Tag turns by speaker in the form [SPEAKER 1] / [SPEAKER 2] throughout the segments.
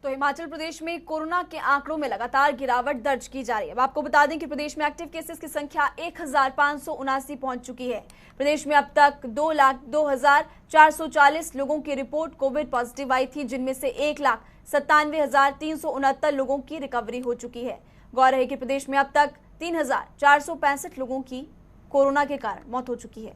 [SPEAKER 1] तो हिमाचल प्रदेश में कोरोना के आंकड़ों में लगातार गिरावट दर्ज की जा रही है। अब आपको बता दें कि प्रदेश में एक्टिव केसेस की संख्या 1579 पहुंच चुकी है। प्रदेश में अब तक 2,02,440 लोगों की रिपोर्ट कोविड पॉजिटिव आई थी, जिनमें से 1,97,369 लोगों की रिकवरी हो चुकी है। गौर है कि प्रदेश में अब तक 3,465 लोगों की कोरोना के कारण मौत हो चुकी है।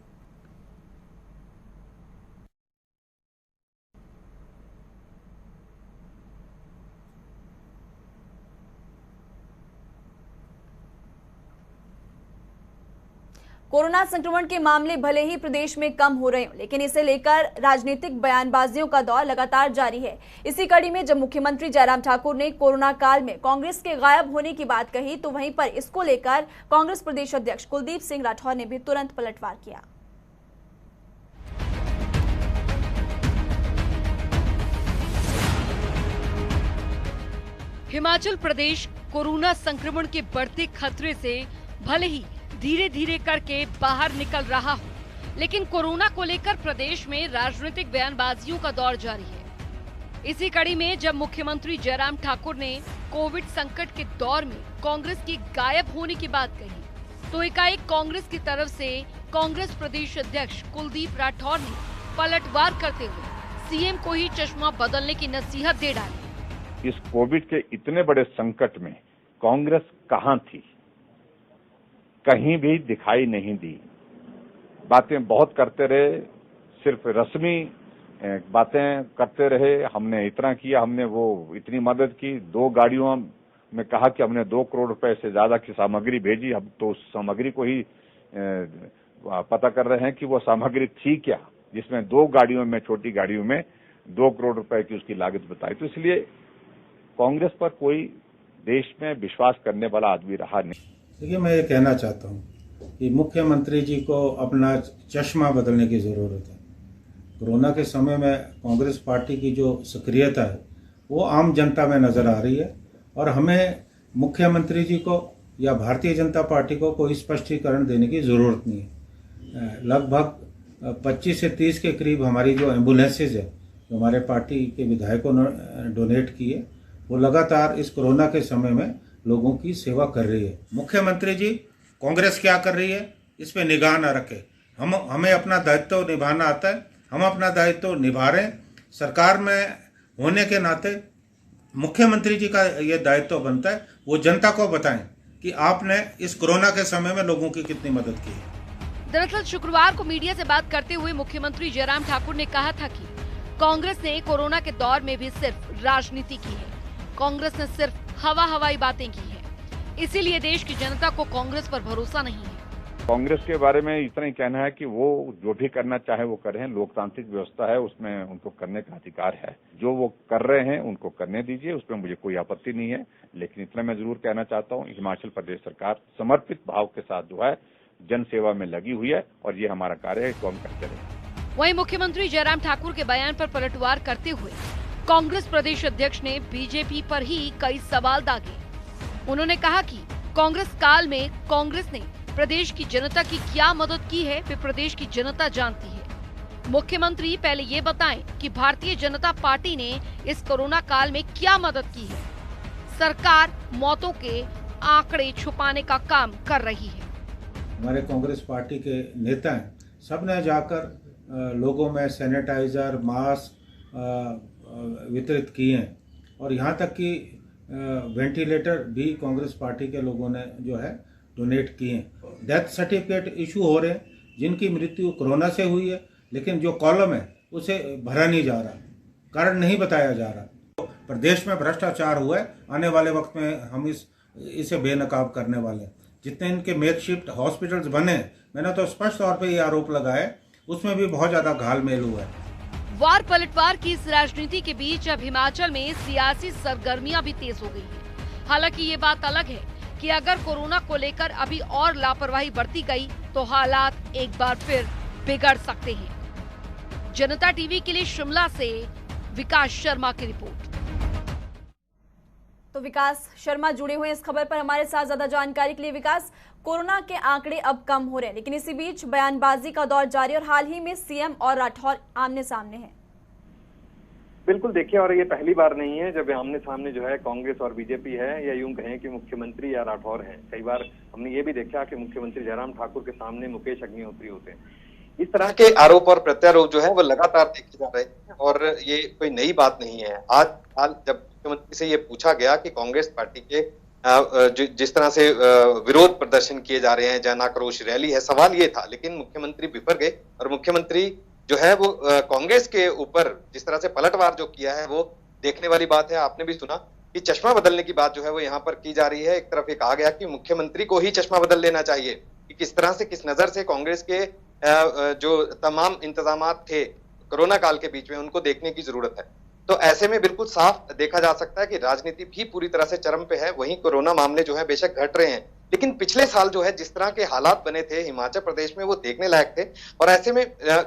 [SPEAKER 1] कोरोना संक्रमण के मामले भले ही प्रदेश में कम हो रहे हों, लेकिन इसे लेकर राजनीतिक बयानबाजियों का दौर लगातार जारी है। इसी कड़ी में जब मुख्यमंत्री जयराम ठाकुर ने कोरोना काल में कांग्रेस के गायब होने की बात कही, तो वहीं पर इसको लेकर कांग्रेस प्रदेश अध्यक्ष कुलदीप सिंह राठौर ने भी तुरंत पलटवार किया।
[SPEAKER 2] हिमाचल प्रदेश कोरोना संक्रमण के बढ़ते खतरे से भले ही धीरे धीरे करके बाहर निकल रहा हो, लेकिन कोरोना को लेकर प्रदेश में राजनीतिक बयानबाजियों का दौर जारी है। इसी कड़ी में जब मुख्यमंत्री जयराम ठाकुर ने कोविड संकट के दौर में कांग्रेस की गायब होने की बात कही, तो एकाएक कांग्रेस की तरफ से कांग्रेस प्रदेश अध्यक्ष कुलदीप राठौर ने पलटवार करते हुए सीएम को ही चश्मा बदलने की नसीहत दे डाली।
[SPEAKER 3] इस कोविड के इतने बड़े संकट में कांग्रेस कहां थी? कहीं भी दिखाई नहीं दी। बातें बहुत करते रहे, सिर्फ रस्मी बातें करते रहे। हमने इतना किया, हमने वो इतनी मदद की, 2 गाड़ियों में कहा कि हमने 2 करोड़ रुपए से ज्यादा की सामग्री भेजी। हम तो उस सामग्री को ही पता कर रहे हैं कि वो सामग्री थी क्या, जिसमें 2 गाड़ियों में, छोटी गाड़ियों में 2 करोड़ रुपए की उसकी लागत बताई। तो इसलिए कांग्रेस पर कोई देश में विश्वास करने वाला आदमी रहा नहीं।
[SPEAKER 4] देखिए, मैं ये कहना चाहता हूँ कि मुख्यमंत्री जी को अपना चश्मा बदलने की ज़रूरत है। कोरोना के समय में कांग्रेस पार्टी की जो सक्रियता है वो आम जनता में नज़र आ रही है, और हमें मुख्यमंत्री जी को या भारतीय जनता पार्टी को कोई स्पष्टीकरण देने की ज़रूरत नहीं है। लगभग 25 से 30 के करीब हमारी जो एम्बुलेंसेज है, जो हमारे पार्टी के विधायकों ने डोनेट की है, वो लगातार इस कोरोना के समय में लोगों की सेवा कर रही है। मुख्यमंत्री जी कांग्रेस क्या कर रही है इस पे निगाह न रखे। हमें अपना दायित्व निभाना आता है, हम अपना दायित्व निभा रहे हैं। सरकार में होने के नाते मुख्यमंत्री जी का ये दायित्व बनता है वो जनता को बताएं कि आपने इस कोरोना के समय में लोगों की कितनी मदद की है।
[SPEAKER 2] दरअसल शुक्रवार को मीडिया से बात करते हुए मुख्यमंत्री जयराम ठाकुर ने कहा था कि कांग्रेस ने कोरोना के दौर में भी सिर्फ राजनीति की है। कांग्रेस ने सिर्फ हवाई बातें की है, इसीलिए देश की जनता को कांग्रेस पर भरोसा नहीं है।
[SPEAKER 3] कांग्रेस के बारे में इतना ही कहना है कि वो जो भी करना चाहे वो करें। लोकतांत्रिक व्यवस्था है, उसमें उनको करने का अधिकार है। जो वो कर रहे हैं उनको करने दीजिए, उसमें मुझे कोई आपत्ति नहीं है। लेकिन इतना मैं जरूर कहना चाहता हूँ, हिमाचल प्रदेश सरकार समर्पित भाव के साथ जो है जन सेवा में लगी हुई है, और ये हमारा कार्य है, इसको हम करते रहें।
[SPEAKER 2] वहीं मुख्यमंत्री जयराम ठाकुर के बयान पर पलटवार करते हुए कांग्रेस प्रदेश अध्यक्ष ने बीजेपी पर ही कई सवाल दागे। उन्होंने कहा कि कांग्रेस काल में कांग्रेस ने प्रदेश की जनता की क्या मदद की है, वे प्रदेश की जनता जानती है। मुख्यमंत्री पहले ये बताएं कि भारतीय जनता पार्टी ने इस कोरोना काल में क्या मदद की है। सरकार मौतों के आंकड़े छुपाने का काम कर रही है।
[SPEAKER 4] हमारे कांग्रेस पार्टी के नेता हैं, सबने जाकर लोगों में सैनिटाइजर, मास्क वितरित किए हैं, और यहाँ तक कि वेंटिलेटर भी कांग्रेस पार्टी के लोगों ने जो है डोनेट किए हैं। डेथ सर्टिफिकेट इशू हो रहे हैं जिनकी मृत्यु कोरोना से हुई है, लेकिन जो कॉलम है उसे भरा नहीं जा रहा, कारण नहीं बताया जा रहा। तो प्रदेश में भ्रष्टाचार हुआ है, आने वाले वक्त में हम इसे बेनकाब करने वाले हैं। जितने इनके मेकशिफ्ट हॉस्पिटल्स बने, मैंने तो स्पष्ट तौर पर ये आरोप लगाया, उसमें भी बहुत ज्यादा घालमेल हुआ है।
[SPEAKER 2] वार पलटवार की इस राजनीति के बीच अब हिमाचल में सियासी सरगर्मियां भी तेज हो गई हैं। हालांकि ये बात अलग है कि अगर कोरोना को लेकर अभी और लापरवाही बरती गई तो हालात एक बार फिर बिगड़ सकते हैं। जनता टीवी के लिए शिमला से विकास शर्मा की रिपोर्ट।
[SPEAKER 1] तो विकास शर्मा जुड़े हुए इस खबर पर हमारे साथ ज्यादा जानकारी के लिए। विकास, कोरोना के आंकड़े अब कम हो रहे हैं, लेकिन इसी बीच बयानबाजी का दौर जारी और हाल ही में सीएम और राठौर आमने सामने हैं।
[SPEAKER 5] बिल्कुल देखिए, और ये पहली बार नहीं है जब आमने सामने जो है कांग्रेस और बीजेपी है, या यूं कहें कि मुख्यमंत्री या राठौर हैं। कई बार हमने ये भी देखा कि मुख्यमंत्री जयराम ठाकुर के सामने मुकेश अग्निहोत्री होते हैं। इस तरह के आरोप और प्रत्यारोप जो है वो लगातार देखे जा रहे हैं, और ये कोई नई बात नहीं है। आज जब मुख्यमंत्री से ये पूछा गया कि कांग्रेस पार्टी के जिस तरह से विरोध प्रदर्शन किए जा रहे हैं, जन आक्रोश रैली है, सवाल ये था, लेकिन मुख्यमंत्री बिफर गए और मुख्यमंत्री जो है वो कांग्रेस के ऊपर जिस तरह से पलटवार जो किया है वो देखने वाली बात है। आपने भी सुना कि चश्मा बदलने की बात जो है वो यहाँ पर की जा रही है। एक तरफ ये कहा गया कि मुख्यमंत्री को ही चश्मा बदल लेना चाहिए कि किस तरह से, किस नजर से कांग्रेस के जो तमाम इंतजामात थे कोरोना काल के बीच में उनको देखने की जरूरत है। तो ऐसे में बिल्कुल साफ देखा जा सकता है कि राजनीति भी पूरी तरह से चरम पे है। वहीं कोरोना मामले जो है बेशक घट रहे हैं, लेकिन पिछले साल जो है जिस तरह के हालात बने थे हिमाचल प्रदेश में वो देखने लायक थे। और ऐसे में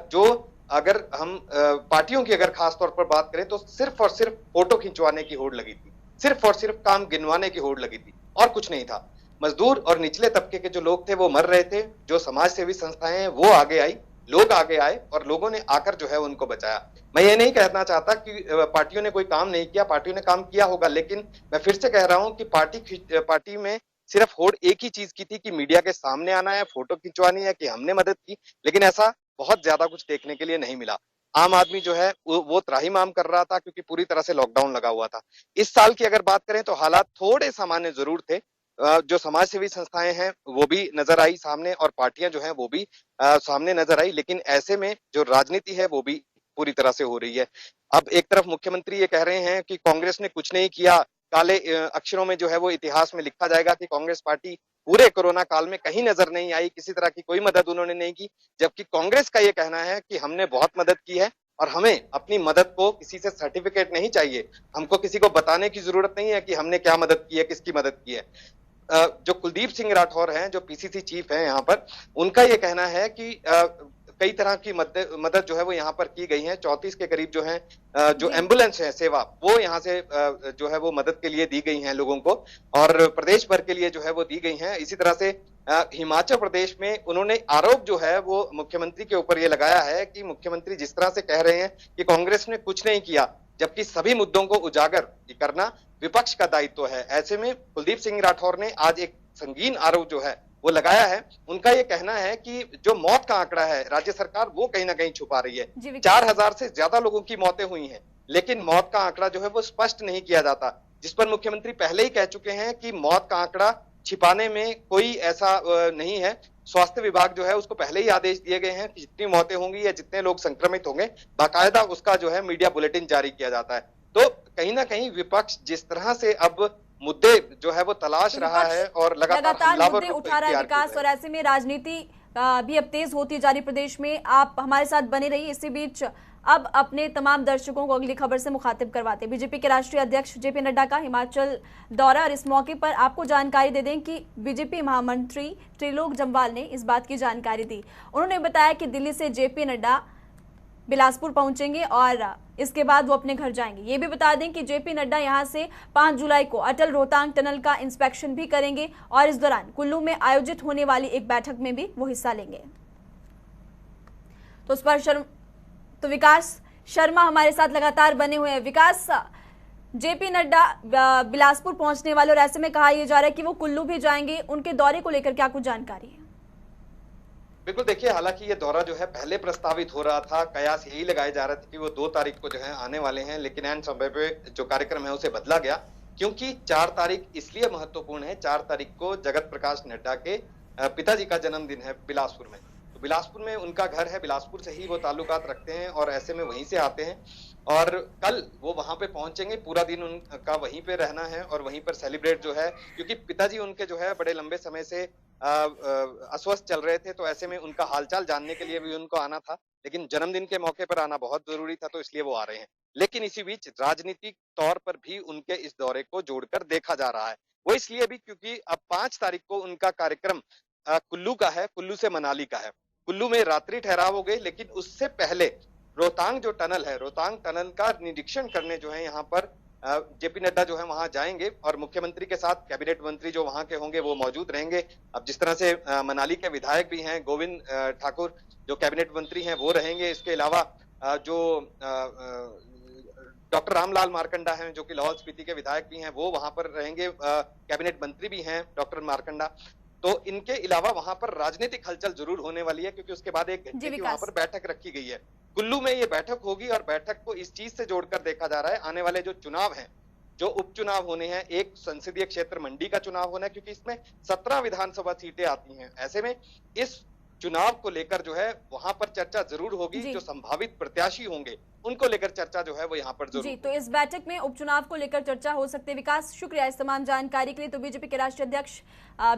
[SPEAKER 5] जो अगर हम पार्टियों की अगर खास तौर पर बात करें तो सिर्फ और सिर्फ फोटो खिंचवाने की होड़ लगी थी, सिर्फ और सिर्फ काम गिनवाने की होड़ लगी थी और कुछ नहीं था। मजदूर और निचले तबके के जो लोग थे वो मर रहे थे, जो समाज सेवी संस्थाएं हैं वो आगे आई, लोग आगे आए और लोगों ने आकर जो है उनको बचाया। मैं ये नहीं कहना चाहता कि पार्टियों ने कोई काम नहीं किया, पार्टियों ने काम किया होगा, लेकिन मैं फिर से कह रहा हूं कि पार्टी में सिर्फ होड़ एक ही चीज की थी कि मीडिया के सामने आना है, फोटो खिंचवानी है कि हमने मदद की, लेकिन ऐसा बहुत ज्यादा कुछ देखने के लिए नहीं मिला। आम आदमी जो है वो त्राहिमाम कर रहा था क्योंकि पूरी तरह से लॉकडाउन लगा हुआ था। इस साल की अगर बात करें तो हालात थोड़े सामान्य जरूर थे। जो समाज सेवी संस्थाएं हैं वो भी नजर आई सामने और पार्टियां जो हैं वो भी सामने नजर आई, लेकिन ऐसे में जो राजनीति है वो भी पूरी तरह से हो रही है। अब एक तरफ मुख्यमंत्री ये कह रहे हैं कि कांग्रेस ने कुछ नहीं किया, काले अक्षरों में जो है वो इतिहास में लिखा जाएगा कि कांग्रेस पार्टी पूरे कोरोना काल में कहीं नजर नहीं आई, किसी तरह की कोई मदद उन्होंने नहीं की। जबकि कांग्रेस का ये कहना है कि हमने बहुत मदद की है और हमें अपनी मदद को किसी से सर्टिफिकेट नहीं चाहिए, हमको किसी को बताने की जरूरत नहीं है कि हमने क्या मदद की है, किसकी मदद की है। जो कुलदीप सिंह राठौर हैं, जो पीसीसी चीफ हैं यहाँ पर, उनका ये कहना है कि कई तरह की मदद जो है वो यहाँ पर की गई है। 34 के करीब जो है जो एम्बुलेंस है सेवा वो यहाँ से जो है वो मदद के लिए दी गई हैं लोगों को, और प्रदेश भर के लिए जो है वो दी गई हैं। इसी तरह से हिमाचल प्रदेश में उन्होंने आरोप जो है वो मुख्यमंत्री के ऊपर ये लगाया है कि मुख्यमंत्री जिस तरह से कह रहे हैं कि कांग्रेस ने कुछ नहीं किया, जबकि सभी मुद्दों को उजागर करना विपक्ष का दायित्व है। ऐसे में कुलदीप सिंह राठौर ने आज एक संगीन आरोप जो है वो लगाया है। उनका ये कहना है कि जो मौत का आंकड़ा है राज्य सरकार वो कहीं ना कहीं छुपा रही है। 4000 से ज्यादा लोगों की मौतें हुई हैं, लेकिन मौत का आंकड़ा जो है वो स्पष्ट नहीं किया जाता, जिस पर मुख्यमंत्री पहले ही कह चुके हैं कि मौत का आंकड़ा छिपाने में कोई ऐसा नहीं है। स्वास्थ्य विभाग जो है उसको पहले ही आदेश दिए गए हैं कि जितनी मौतें होंगी या जितने लोग संक्रमित होंगे बाकायदा उसका जो है मीडिया बुलेटिन जारी किया जाता है। तो कहीं ना कहीं विपक्ष जिस तरह से अब मुद्दे जो है वो तलाश रहा है और लगातार
[SPEAKER 1] मुद्दे उठा रहा है विकास, और ऐसे में राजनीति भी अब तेज होती जा रही प्रदेश में। आप हमारे साथ बने रहिए। इसी बीच अब अपने तमाम दर्शकों को अगली खबर से मुखातिब करवाते हैं। बीजेपी के राष्ट्रीय अध्यक्ष जेपी नड्डा का हिमाचल दौरा, और इस मौके पर आपको जानकारी दे दें कि बीजेपी महामंत्री त्रिलोक जम्वाल ने इस बात की जानकारी दी। उन्होंने बताया कि दिल्ली से जेपी नड्डा बिलासपुर पहुंचेंगे और इसके बाद वो अपने घर जाएंगे। ये भी बता दें कि जेपी नड्डा यहां से 5 जुलाई को अटल रोहतांग टनल का इंस्पेक्शन भी करेंगे और इस दौरान कुल्लू में आयोजित होने वाली एक बैठक में भी वो हिस्सा लेंगे। तो उस पर विकास शर्मा हमारे साथ लगातार बने हुए हैं। विकास, जेपी नड्डा बिलासपुर पहुंचने वाले और ऐसे में कहा यह जा रहा है कि वो कुल्लू भी जाएंगे, उनके दौरे को लेकर क्या कुछ जानकारी है?
[SPEAKER 5] बिल्कुल देखिए, हालांकि ये दौरा जो है पहले प्रस्तावित हो रहा था, कयास यही लगाए जा रहे थे कि वो 2 तारीख को जो है आने वाले हैं, लेकिन ऐन समय पे जो कार्यक्रम है उसे बदला गया क्योंकि 4 तारीख इसलिए महत्वपूर्ण है। 4 तारीख को जगत प्रकाश नड्डा के पिताजी का जन्मदिन है बिलासपुर में। तो बिलासपुर में उनका घर है, बिलासपुर से ही वो ताल्लुकात रखते हैं और ऐसे में वहीं से आते हैं और कल वो वहां पे पहुंचेंगे। पूरा दिन उनका वहीं पे रहना है और वहीं पर सेलिब्रेट जो है, क्योंकि पिताजी उनके जो है बड़े लंबे समय से अस्वस्थ चल रहे थे, तो ऐसे में उनका हालचाल जानने के लिए भी उनको आना था, लेकिन जन्मदिन के मौके पर आना बहुत जरूरी था, तो इसलिए वो आ रहे हैं। लेकिन इसी बीच राजनीतिक तौर पर भी उनके इस दौरे को जोड़कर देखा जा रहा है। वो इसलिए भी क्योंकि अब 5 तारीख को उनका कार्यक्रम कुल्लू का है, कुल्लू से मनाली का है। कुल्लू में रात्रि ठहराव हो गई, लेकिन उससे पहले रोहतांग जो टनल है, रोहतांग टनल का निरीक्षण करने जो है यहाँ पर जेपी नड्डा जो है वहां जाएंगे और मुख्यमंत्री के साथ कैबिनेट मंत्री जो वहां के होंगे वो मौजूद रहेंगे। अब जिस तरह से मनाली के विधायक भी हैं, गोविंद ठाकुर जो कैबिनेट मंत्री हैं वो रहेंगे। इसके अलावा जो
[SPEAKER 6] डॉक्टर रामलाल मारकंडा हैं जो कि लाहौल स्पीति के विधायक भी हैं, वो वहां पर रहेंगे, कैबिनेट मंत्री भी हैं डॉक्टर मारकंडा। तो इनके अलावा वहां पर राजनीतिक हलचल जरूर होने वाली है, क्योंकि उसके बाद 1 घंटे की वहां पर बैठक रखी गई है। कुल्लू में ये बैठक होगी और बैठक को इस चीज से जोड़कर देखा जा रहा है, आने वाले जो चुनाव हैं, जो उपचुनाव होने हैं, एक संसदीय क्षेत्र मंडी का चुनाव होना है, क्योंकि इसमें 17 विधानसभा सीटें आती हैं। ऐसे में इस चुनाव को लेकर जो है वहां पर चर्चा जरूर होगी, जो संभावित प्रत्याशी होंगे उनको लेकर चर्चा जो है वो यहाँ पर जरूर
[SPEAKER 1] जी। तो इस बैठक में उपचुनाव को लेकर चर्चा हो सकती है। विकास, शुक्रिया इस तमाम जानकारी के लिए। तो बीजेपी के राष्ट्रीय अध्यक्ष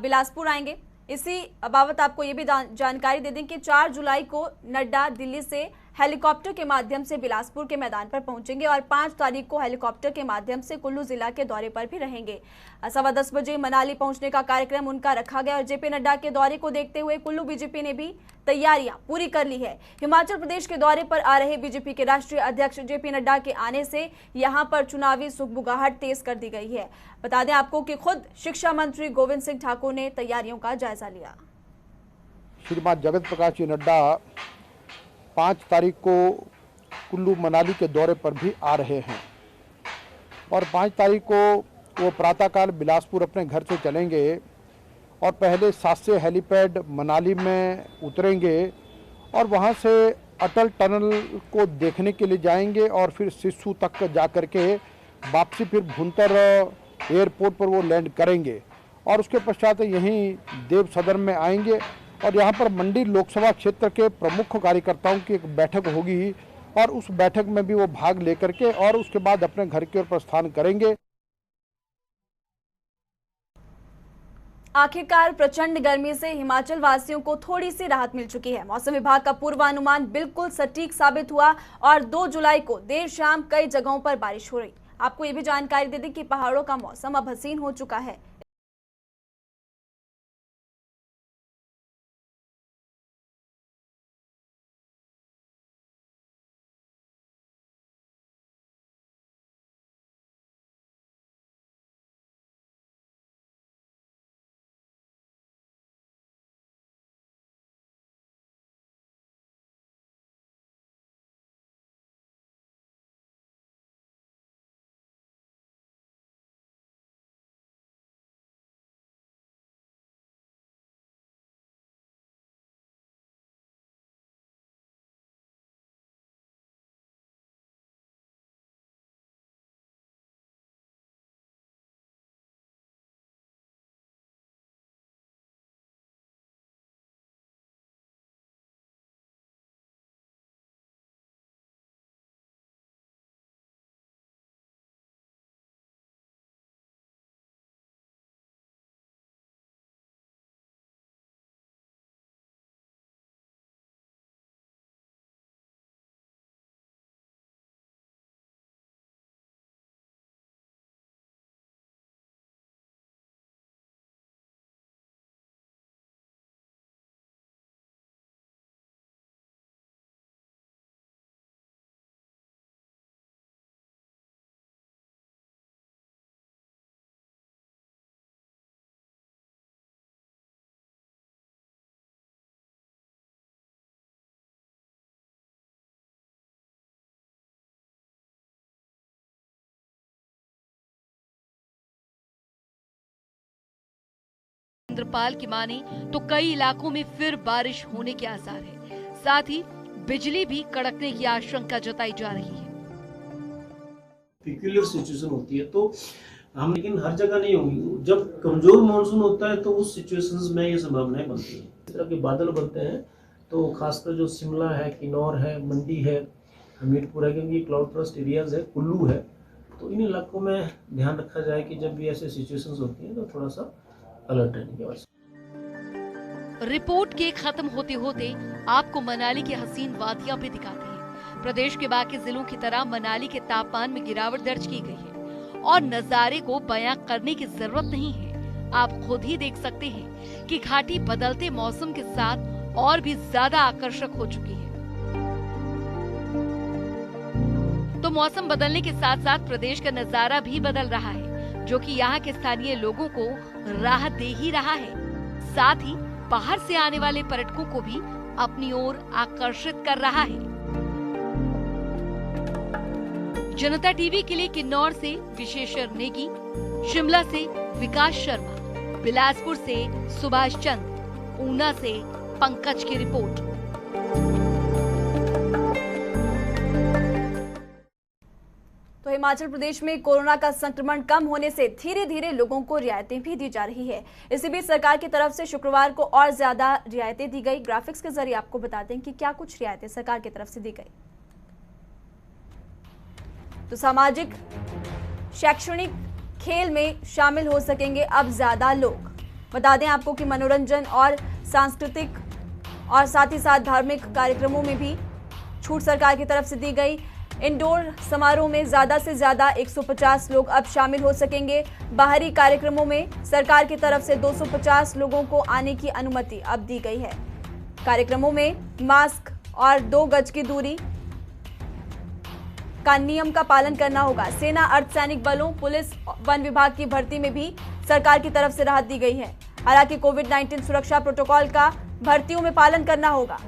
[SPEAKER 1] बिलासपुर आएंगे। इसी बाबत आपको ये भी जानकारी दे दें कि 4 जुलाई को नड्डा दिल्ली से हेलीकॉप्टर के माध्यम से बिलासपुर के मैदान पर पहुंचेंगे और 5 तारीख को हेलीकॉप्टर के माध्यम से कुल्लू जिला के दौरे पर भी रहेंगे। 10:15 बजे मनाली पहुंचने का कार्यक्रम उनका रखा गया और जेपी नड्डा के दौरे को देखते हुए कुल्लू बीजेपी ने भी तैयारियां पूरी कर ली है। हिमाचल प्रदेश के दौरे पर आ रहे बीजेपी के राष्ट्रीय अध्यक्ष जेपी नड्डा के आने से यहां पर चुनावी सुगबुगाहट तेज कर दी गई है। बता दें आपको कि खुद शिक्षा मंत्री गोविंद सिंह ठाकुर ने तैयारियों का जायजा लिया।
[SPEAKER 7] श्रीमान जगत प्रकाश जी नड्डा 5 तारीख को कुल्लू मनाली के दौरे पर भी आ रहे हैं और 5 तारीख को वो प्रातःकाल बिलासपुर अपने घर से चलेंगे और पहले 7 से हेलीपैड मनाली में उतरेंगे और वहाँ से अटल टनल को देखने के लिए जाएंगे और फिर सिस्सू तक जा कर के वापसी फिर भुंतर एयरपोर्ट पर वो लैंड करेंगे और उसके पश्चात यहीं देव सदन में आएंगे और यहाँ पर मंडी लोकसभा क्षेत्र के प्रमुख कार्यकर्ताओं की एक बैठक होगी और उस बैठक में भी वो भाग लेकर के और उसके बाद अपने घर की ओर प्रस्थान करेंगे।
[SPEAKER 1] आखिरकार प्रचंड गर्मी से हिमाचल वासियों को थोड़ी सी राहत मिल चुकी है। मौसम विभाग का पूर्वानुमान बिल्कुल सटीक साबित हुआ और 2 जुलाई को देर शाम कई जगहों पर बारिश हो रही। आपको ये भी जानकारी दे दें कि पहाड़ों का मौसम अब हसीन हो चुका है।
[SPEAKER 2] इंद्रपाल की माने तो कई इलाकों में फिर बारिश होने के आसार है। साथ ही बिजली भी कड़कने की आशंका जताई जा रही है।
[SPEAKER 8] पिक्यूलियर सिचुएशन होती है तो हम, लेकिन हर जगह नहीं होंगी। जब कमजोर मानसून होता है तो उस सिचुएशंस में ये संभावनाएं बनती हैं। इस तरह के बादल बनते हैं तो खासकर जो शिमला है, किन्नौर है, मंडी है, हमीरपुर है, क्योंकि क्लाउड ट्रस्ट एरियाज है, कुल्लू है, तो इन इलाकों में ध्यान रखा जाए कि जब भी ऐसे सिचुएशंस होती हैं तो थोड़ा सा अलर्ट रहने की आवश्यकता।
[SPEAKER 2] रिपोर्ट के खत्म होते होते आपको मनाली की हसीन वादियां भी दिखाते हैं। प्रदेश के बाकी जिलों की तरह मनाली के तापमान में गिरावट दर्ज की गई है और नजारे को बयां करने की जरूरत नहीं है। आप खुद ही देख सकते हैं कि घाटी बदलते मौसम के साथ और भी ज्यादा आकर्षक हो चुकी है। तो मौसम बदलने के साथ साथ प्रदेश का नजारा भी बदल रहा है, जो कि यहाँ के स्थानीय लोगों को राहत दे ही रहा है, साथ ही बाहर से आने वाले पर्यटकों को भी अपनी ओर आकर्षित कर रहा है। जनता टीवी के लिए किन्नौर से विशेषर नेगी, शिमला से विकास शर्मा, बिलासपुर से सुभाष चंद, ऊना से पंकज की रिपोर्ट।
[SPEAKER 1] तो हिमाचल प्रदेश में कोरोना का संक्रमण कम होने से धीरे धीरे लोगों को रियायतें भी दी जा रही है। इसी बीच सरकार की तरफ से शुक्रवार को और ज्यादा रियायतें दी गई। ग्राफिक्स के जरिए आपको बता दें कि क्या कुछ रियायतें सरकार की तरफ से दी गई। तो सामाजिक, शैक्षणिक, खेल में शामिल हो सकेंगे अब ज्यादा लोग। बता दें आपको कि मनोरंजन और सांस्कृतिक और साथ ही साथ धार्मिक कार्यक्रमों में भी छूट सरकार की तरफ से दी गई। इंडोर समारोह में ज्यादा से ज्यादा 150 लोग अब शामिल हो सकेंगे। बाहरी कार्यक्रमों में सरकार की तरफ से 250 लोगों को आने की अनुमति अब दी गई है। कार्यक्रमों में मास्क और 2 गज की दूरी का नियम का पालन करना होगा। सेना, अर्धसैनिक बलों, पुलिस, वन विभाग की भर्ती में भी सरकार की तरफ से राहत दी गई है। हालांकि कोविड-19 सुरक्षा प्रोटोकॉल का भर्तियों में पालन करना होगा।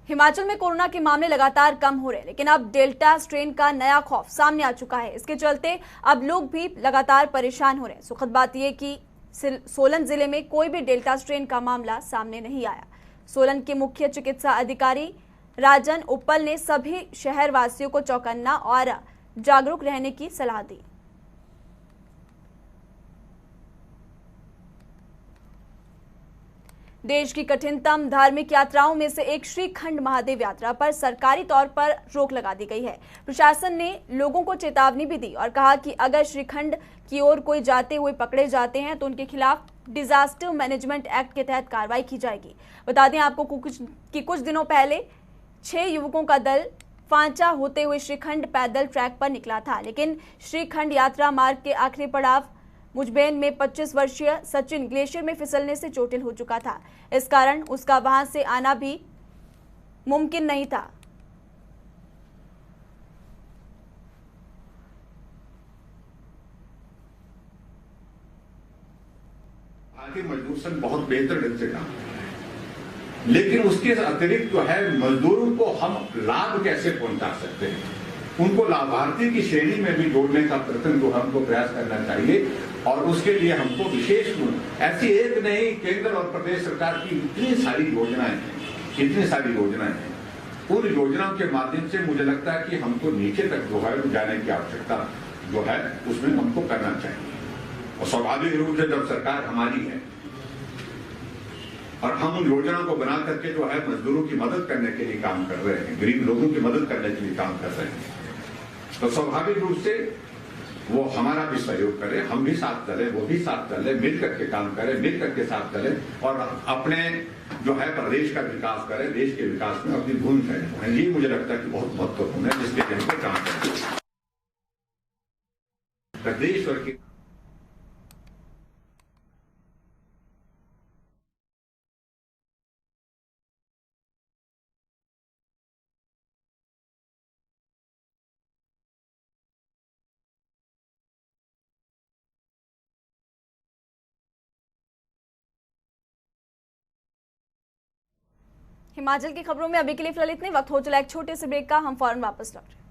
[SPEAKER 1] हिमाचल में कोरोना के मामले लगातार कम हो रहे हैं, लेकिन अब डेल्टा स्ट्रेन का नया खौफ सामने आ चुका है। इसके चलते अब लोग भी लगातार परेशान हो रहे हैं। सुखद बात यह कि सोलन जिले में कोई भी डेल्टा स्ट्रेन का मामला सामने नहीं आया। सोलन के मुख्य चिकित्सा अधिकारी राजन उप्पल ने सभी शहर वासियों को चौकन्ना और जागरूक रहने की सलाह दी। देश की कठिनतम धार्मिक यात्राओं में से एक श्रीखंड महादेव यात्रा पर सरकारी तौर पर रोक लगा दी गई है। प्रशासन ने लोगों को चेतावनी भी दी और कहा कि अगर श्रीखंड की ओर कोई जाते हुए पकड़े जाते हैं तो उनके खिलाफ डिजास्टर मैनेजमेंट एक्ट के तहत कार्रवाई की जाएगी। बता दें आपको कि कुछ दिनों पहले 6 युवकों का दल फांचा होते हुए श्रीखंड पैदल ट्रैक पर निकला था, लेकिन श्रीखंड यात्रा मार्ग के आखिरी पड़ाव मुजबेन में 25 वर्षीय सचिन ग्लेशियर में फिसलने से चोटिल हो चुका था। इस कारण उसका वहां से आना भी मुमकिन नहीं था।
[SPEAKER 9] आगे मजदूर संघ बहुत बेहतर ढंग से काम कर रहे हैं, लेकिन उसके अतिरिक्त जो है मजदूरों को हम लाभ कैसे पहुंचा सकते हैं, उनको लाभार्थी की श्रेणी में भी जोड़ने का प्रयत्न को हमको प्रयास करना चाहिए। और उसके लिए हमको विशेष ऐसी एक नहीं, केंद्र और प्रदेश सरकार की इतनी सारी योजनाएं हैं, उन योजनाओं के माध्यम से मुझे लगता है कि हमको नीचे तक जो है जाने की आवश्यकता जो है उसमें हमको करना चाहिए। और स्वाभाविक रूप से जब सरकार हमारी है और हम उन योजनाओं को बना करके जो है मजदूरों की मदद करने के लिए काम कर रहे हैं, गरीब लोगों की मदद करने के लिए काम कर रहे हैं, तो स्वाभाविक रूप से वो हमारा भी सहयोग करे, हम भी साथ चले, वो भी साथ चले, मिल करके काम करें, मिल करके साथ चले और अपने जो है प्रदेश का विकास करें, देश के विकास में अपनी भूमिका निभाएं। ये मुझे लगता है कि बहुत महत्वपूर्ण है, जिसके लिए हमको काम करें। प्रदेश और के
[SPEAKER 1] हिमाचल की खबरों में अभी के लिए फिलहाल इतने। वक्त हो चला एक छोटे से ब्रेक का, हम फौरन वापस लौट रहे हैं।